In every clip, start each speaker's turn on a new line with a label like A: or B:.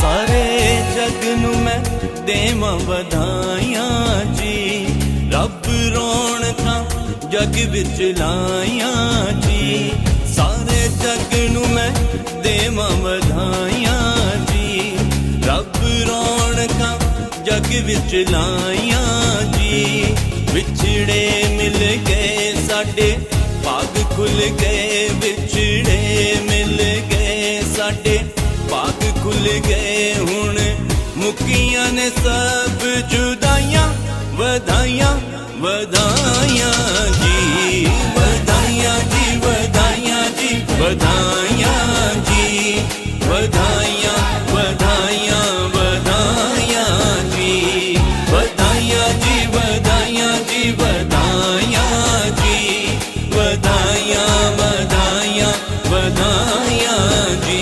A: सारे जग नू मैं देवां वधाइयां जी। रब रौनकां जग विच लाइयां जी। सारे जग नू मैं देवां वधाइयां जी। रब रौनकां जग विच लाइयां जी। विछड़े मिल गए साडे भाग खुल गए। विछड़े मिल गए साडे भाग खुल गए। हुण मुकियां ने सब जुदाइयां वधाइयां वधाइयां जी। वधाइयां जी वधाइयां जी वधाइयां जी। वधाइयां वधाइयां वधाइयां जी। वधाइयां जी वधाइयां जी वधाइयां जी। वधाइयां वधाइयां वधाइयां जी।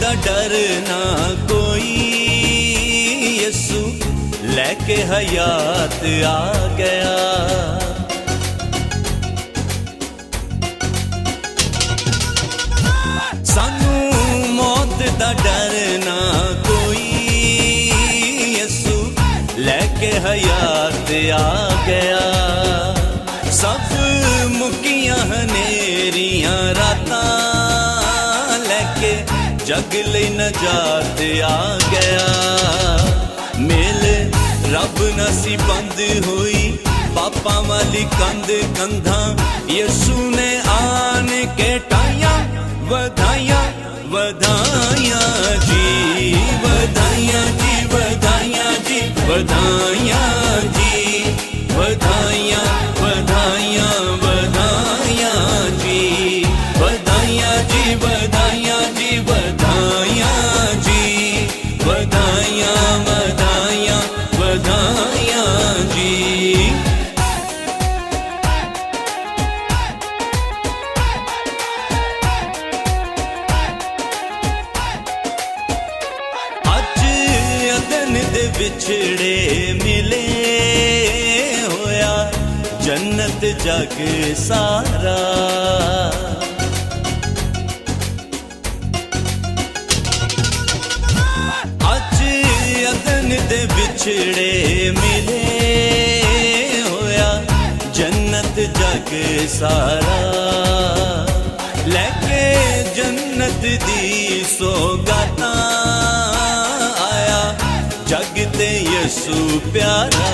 A: दा डर ना कोई यसू लेके हयात आ गया। सानू मौत दा डर ना कोई यसू लेके हयात आ गया। सब मुकियां हनेरियां रातां लेके जग लई नजात आ गया। मेल रब नसी बंद हुई पापा वाली कंध कंधा। यसू ने आन के टाइयां वधाइयां वधाइयां जी। वधाइयां जी वधाइयां जी वधाइयां जी। वधाइयां वधाइयां वधाइयां जी। वधाइयां जी वधाइयां जी वधाइयां जी। वधाइयां वधाइयां वधाइयां जी। अज अदन दे विछड़े मिले होया जन्नत जग सारा। दे बिछड़े मिले होया जन्नत जग सारा। लेके जन्नत दी सौगातां आया जग ते यसू प्यारा।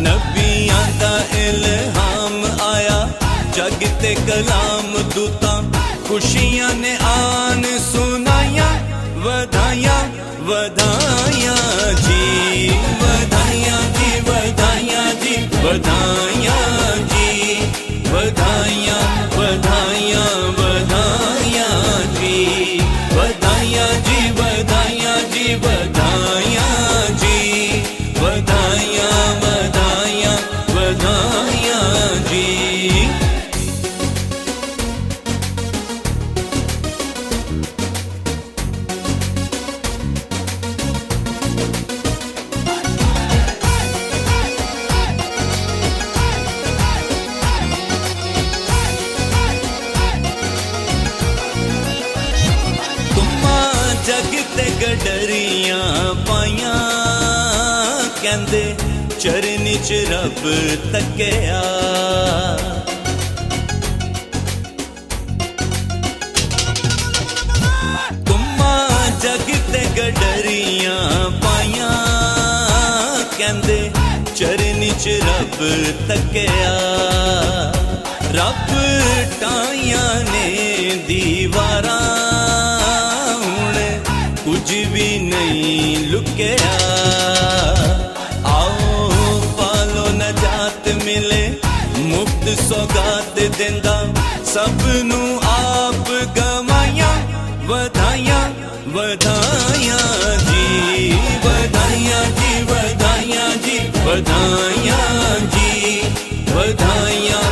A: नबियां दा इल्हाम आया जग ते कलाम दूतां। खुशियां ने आन सुनाइयां वधाइयां वधाइयां जी। वधाइयां जी वधाइयां जी वधाइयां जी। वधाइयां वधाइयां वधाइयां जी। वधाइयां जी वधाइयां जी वधाइयां जी। वधाइयां वधाइयां वधाइयां जी। जग ते गडरियां पाइयां कहंदे चरनी च रब तकिया। तुमा जग ते गडरियां पाइयां कहंदे चरनी च रब तकिया। रब टाइयां ने दीवारां कुछ भी नहीं लुकिया। आओ पालो नजात मिले मुफ्त सौगात देंदा। सबनू आप गवाइयां वधाइयां वधाइयां जी। वधाइयां जी वधाइयां जी वधाइयां जी। वधाइयां